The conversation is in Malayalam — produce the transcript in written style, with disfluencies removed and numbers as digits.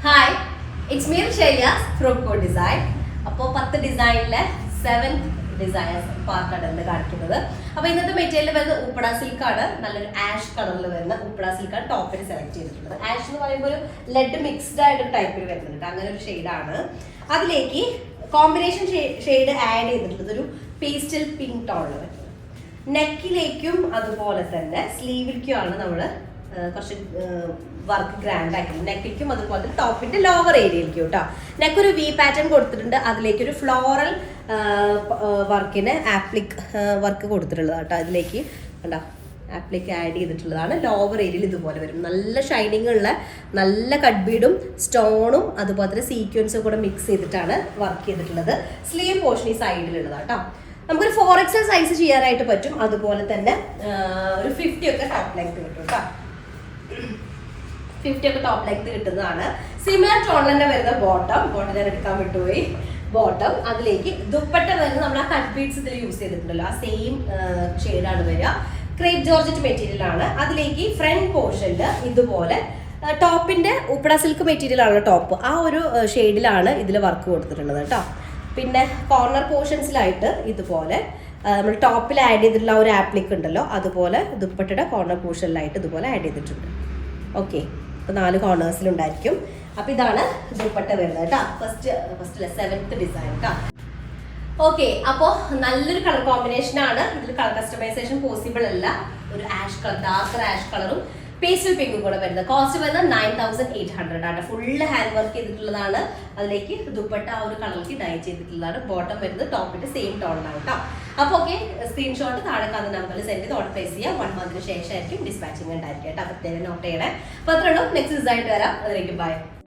Hi, it's me Sheyas from co design. അപ്പോൾ 10 ഡിസൈനിലെ 7th ഡിസൈൻസ് പാർട്ടാണ് ഇന്ന് കാണിക്കുന്നത്. അപ്പോൾ ഇന്നത്തെ മെറ്റീരിയൽ വരുന്നത് ഉപ്പട സിൽക്കാണ്. നല്ലൊരു ആഷ് കളറിൽ വരുന്ന ഉപ്പട സിൽക്കാണ് ടോപ്പിന് സെലക്ട് ചെയ്തിട്ടുള്ളത്. ആഷ് എന്ന് പറയുമ്പോൾ ഒരു ലെഡ് മിക്സ്ഡ് ആയിട്ട് ടൈപ്പിൽ വരുന്നുണ്ട്, അങ്ങനെ ഒരു ഷെയ്ഡാണ്. അതിലേക്ക് കോമ്പിനേഷൻ ഷെയ്ഡ് ആഡ് ചെയ്തിട്ടുള്ളത് ഒരു പേസ്റ്റൽ പിങ്ക് ടോണിൽ വരുന്നത്. നെക്കിലേക്കും അതുപോലെ തന്നെ സ്ലീവിലേക്കുമാണ് നമ്മൾ കുറച്ച് വർക്ക് ഗ്രാൻഡ് ആക്കിയിട്ടുണ്ട്. നെക്കിലേക്കും അതുപോലെ ടോപ്പിന്റെ ലോവർ ഏരിയയിലേക്കും കേട്ടോ. നെക്ക് ഒരു വി പാറ്റേൺ കൊടുത്തിട്ടുണ്ട്. അതിലേക്ക് ഒരു ഫ്ലോറൽ വർക്കിന് ആപ്ലിക് വർക്ക് കൊടുത്തിട്ടുള്ളത് കേട്ടോ. അതിലേക്ക് കണ്ടോ ആപ്ലിക് ആഡ് ചെയ്തിട്ടുള്ളതാണ്. ലോവർ ഏരിയയിൽ ഇതുപോലെ വരും. നല്ല ഷൈനിങ് ഉള്ള നല്ല കട്ട് ബീഡും സ്റ്റോണും അതുപോലെ തന്നെ സീക്വൻസും കൂടെ മിക്സ് ചെയ്തിട്ടാണ് വർക്ക് ചെയ്തിട്ടുള്ളത്. സ്ലീവ് പോർഷൻ ഈ സൈഡിലുള്ളതാണ് കേട്ടോ. നമുക്കൊരു 4XL സൈസ് ചെയ്യാനായിട്ട് പറ്റും. അതുപോലെ തന്നെ ഒരു 50 ഒക്കെ ടോപ്പ് ലെങ്ത് കിട്ടും കേട്ടോ. 50 ഒക്കെ ടോപ്പ് ലെങ്ത് കിട്ടുന്നതാണ്. സിമിലർ ടോണിൽ തന്നെ വരുന്ന ബോട്ടം ഞാൻ എടുക്കാൻ വിട്ടുപോയി. ബോട്ടം അതിലേക്ക് ദുപ്പട്ട വരുന്നത് നമ്മൾ ആ കട്ട് ബീഡ്സ് ഇതിൽ യൂസ് ചെയ്തിട്ടുണ്ടല്ലോ, ആ സെയിം ഷെയ്ഡാണ് വരിക. ക്രേപ്പ് ജോർജറ്റ് മെറ്റീരിയൽ ആണ്. അതിലേക്ക് ഫ്രണ്ട് പോർഷനിൽ ഇതുപോലെ ടോപ്പിന്റെ ഉപ്പട സിൽക്ക് മെറ്റീരിയൽ ആണ് ടോപ്പ്. ആ ഒരു ഷെയ്ഡിലാണ് ഇതിൽ വർക്ക് കൊടുത്തിട്ടുള്ളത് കേട്ടോ. പിന്നെ കോർണർ പോർഷൻസിലായിട്ട് ഇതുപോലെ നമ്മൾ ടോപ്പിൽ ആഡ് ചെയ്തിട്ടുള്ള ഒരു ആപ്ലിക് ഉണ്ടല്ലോ, അതുപോലെ ദുപ്പട്ടയുടെ കോർണർ പോർഷനിലായിട്ട് ഇതുപോലെ ആഡ് ചെയ്തിട്ടുണ്ട്. ഓക്കെ, അപ്പോൾ 4 കോർണേഴ്സിലുണ്ടായിരിക്കും. അപ്പോൾ ഇതാണ് ദുപ്പട്ട വരുന്നത് കേട്ടോ. ഫസ്റ്റ് 7th ഡിസൈൻ കേട്ടോ. ഓക്കെ, അപ്പോൾ നല്ലൊരു കളർ കോമ്പിനേഷൻ ആണ്. ഇതിൽ കളർ കസ്റ്റമൈസേഷൻ പോസിബിൾ അല്ല. ഒരു ആഷ് കളർ, ഡാർക്കർ ആഷ് കളറും പേസ്റ്റൽ പിങ്കും കൂടെ വരുന്നത്. കോസ്റ്റ് വരുന്നത് 9800 ആണ്. ഫുള്ള് ഹാൻഡ് വർക്ക് ചെയ്തിട്ടുള്ളതാണ്. അതിലേക്ക് ദുപ്പട്ട ആ ഒരു കളറിലേക്ക് ഡൈ ചെയ്തിട്ടുള്ളതാണ്. ബോട്ടം വരുന്നത് ടോപ്പിന്റെ സെയിം ടോണിലാണ് കേട്ടോ. അപ്പോൾ ഓക്കെ, സ്ക്രീൻഷോട്ട് താഴെ കാണുന്ന നമ്പറിൽ സെൻഡ് ചെയ്ത് ഓർഡർ പ്ലേസ് ചെയ്യാം. 1 മന്തിന് ശേഷമായിരിക്കും ഡിസ്പാച്ചിങ് ഉണ്ടായിരിക്കും കേട്ടോ. പ്രത്യേകം നോട്ട് ചെയ്യണേ. അപ്പോൾ അത്രേ ഉള്ളൂ. നെക്സ്റ്റ് ഡിസൈൻ വരാം. അതിലേക്ക് ബൈ.